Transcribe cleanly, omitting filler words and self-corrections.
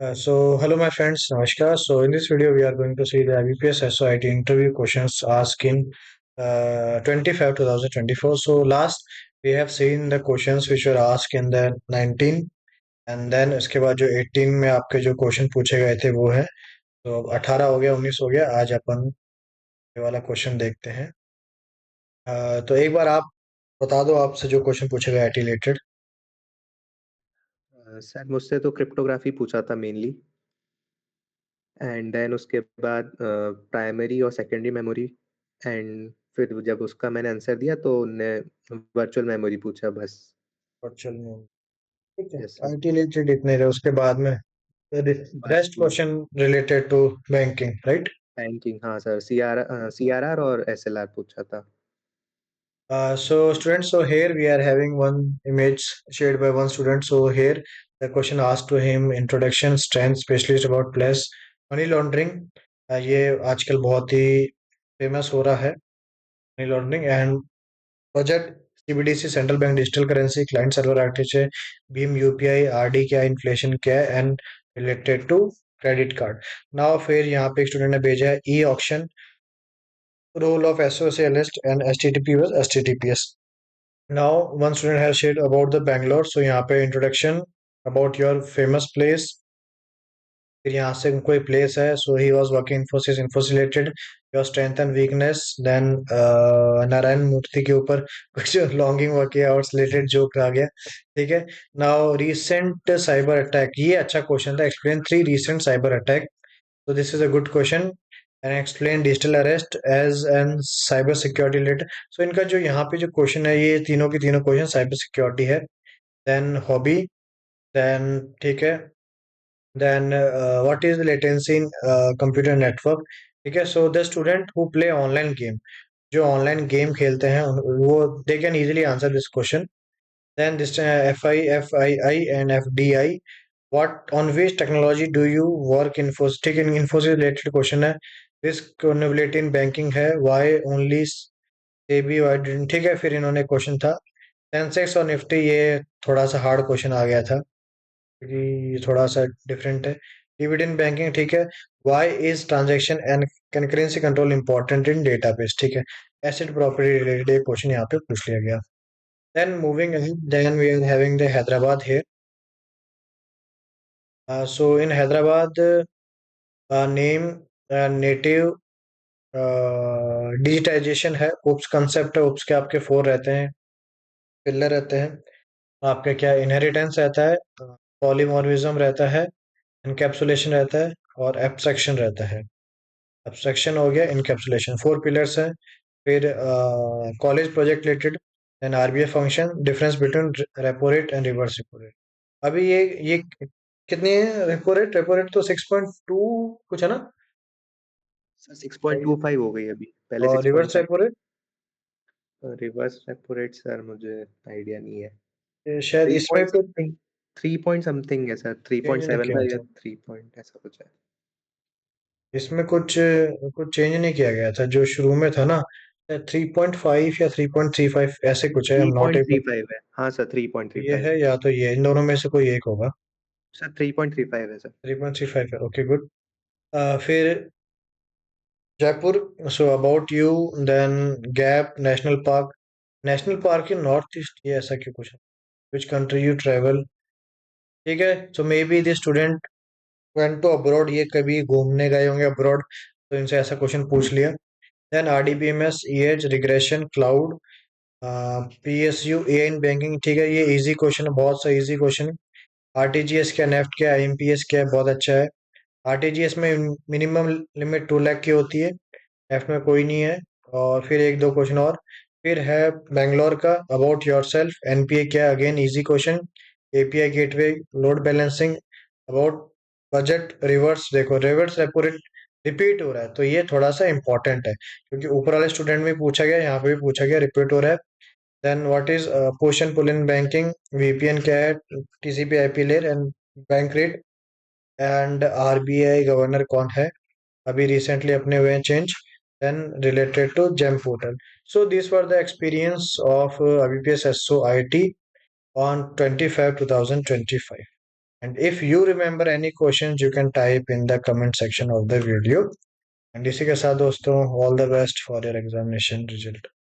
Hello my friends, Namaskar. So in this video we are going to see the IBPS SOIT interview questions asked in 25 2024. So last we have seen the questions which were asked in the 19 and then उसके बाद जो 18 में आपके जो question पूछे गए थे वो है। तो 18 हो गया, 19 हो गया। आज अपन ये वाला क्वेश्चन देखते हैं। तो एक बार आप बता दो, आपसे जो क्वेश्चन पूछे गए आईटी रिलेटेड। सर मुझसे तो क्रिप्टोग्राफी पूछा था मेनली। एंड देन उसके बाद प्राइमरी और सेकेंडरी मेमोरी। एंड फिर जब उसका मैंने आंसर दिया तो उनने वर्चुअल मेमोरी पूछा बस। वर्चुअल में ठीक है, यस सर। आईटी रिलेटेड इतने रहे। उसके बाद में रेस्ट बाकी question related to banking, right? Banking, हाँ सर, सीआरआर और एसएलआर पूछा था। So students, so here we are having one image shared by one student. So here the question asked to him, introduction strength specialist about plus money laundering. ये आजकल बहुत ही famous हो रहा है, money laundering and budget, CBDC central bank digital currency, client server architecture, भीम UPI, RD क्या, inflation क्या and related to credit card. Now फिर यहाँ पे एक स्टूडेंट ने भेजा है e auction, role of SOCList and HTTP was HTTPS. Now one student has shared about the Bangalore, so यहाँ पे introduction about your famous place, फिर यहाँ से कोई प्लेस है, so he was working Infosys, Infosys related, your strength and weakness, then Narayan Murthy के ऊपर कुछ longing working hours related joke आ गया। ठीक है। नाउ रीसेंट साइबर अटैक, ये अच्छा क्वेश्चन था, explain 3 recent cyber attack. So this is a good question and explain digital arrest as and cyber security related. So इनका जो यहाँ पे जो क्वेश्चन है, ये तीनों के तीनों क्वेश्चन साइबर सिक्योरिटी है। देन हॉबी, देन ठीक है, then what is latency in computer network. ठीक है। So the student who play online game, जो ऑनलाइन गेम खेलते हैं वो they can easily answer this question. Then this FIFII and FDI, what on which technology do you work infosys, ठीक है, infosys related question है। Risk vulnerability in banking है, why only SEBI, why didn't, ठीक है। फिर इन्होंने क्वेश्चन था Sensex और निफ्टी, ये थोड़ा सा हार्ड क्वेश्चन आ गया था क्योंकि ये थोड़ा सा डिफरेंट है। डिविडेंड बैंकिंग, ठीक है। why is transaction and concurrency control important in database, ठीक है। एसिड प्रॉपर्टी रिलेटेड एक क्वेश्चन यहाँ पे पूछ लिया गया। then moving ahead, then we are having the Hyderabad here. So in Hyderabad, name native digitization है, उप्स कंसेप्ट है। उप्स के आपके 4 रहते हैं, पिलर रहते हैं। आपका क्या इनहेरिटेंस रहता है, पॉलीमॉर्फिज्म रहता है, इनकैप्सुलेशन रहता है और एब्स्ट्रैक्शन रहता है। एब्स्ट्रैक्शन हो गया, इनकैप्सुलेशन, 4 पिलर्स हैं। फिर college project related, then RBI function, difference between repo rate and reverse repo rate. अभी ये कितनी है रेपो रेट तो 6.2 कुछ है ना, सर 6.25 हो गई अभी, पहले और reverse 6.5। Repo rate reverse repo rate sir मुझे आइडिया नहीं है। शायद 3 इसमें पॉइंट कुछ समथिंग, 3 पॉइंट समथिंग है सर, चेंज नहीं किया 3.75 या था। 3 पॉइंट ऐसा कुछ है। इसमें कुछ कुछ चेंज नहीं किया गया था, जो शुरू में था ना, 3.5 या 3.35 ऐसे कुछ है, three not point three able. Five है हाँ सर, 3.35 ये है। है या तो ये, इन दोनों में से कोई एक होगा। सर 3.35 है सर। 3.35 है, ओके गुड। फिर Jaipur, so about you, then gap national park, national park in north east, ये ऐसा क्यों कुछ है, विच कंट्री यू ट्रेवल। ठीक है। So maybe the student went to abroad, ये कभी घूमने गए होंगे अब्रॉड, तो इनसे ऐसा क्वेश्चन पूछ लिया। Then RDBMS, EH, regression, cloud, PSU, A in banking, ठीक है। ये इजी क्वेश्चन है, बहुत सा इजी क्वेश्चन। आरटीजीएस क्या, नेफ्ट क्या, आईएमपीएस क्या है, बहुत अच्छा है। आरटीजीएस में मिनिमम लिमिट 2 लाख की होती है, नेफ्ट में कोई नहीं है। और फिर एक दो क्वेश्चन और, फिर है बैंगलोर का, अबाउट योर सेल्फ, एनपीए क्या, again easy question. API gateway, load balancing, about budget, reverse, देखो रिवर्स रेपो रेट रिपीट हो रहा है तो ये थोड़ा सा इंपॉर्टेंट है, क्योंकि ऊपर वाले स्टूडेंट में पूछा गया, यहाँ पे भी पूछा गया, रिपीट हो रहा है। Then what is push and pull in banking, VPN क्या है, TCP IP layer and bank rate, and RBI governor कौन है, अभी रिसेंटली अपने हुए हैं change. Then related to GeM portal. So this were the experience of IBPS SO IT on 25 2025। And if you remember any questions, you can type in the comment section of the video. And इसी के साथ दोस्तों, all the best for your examination result.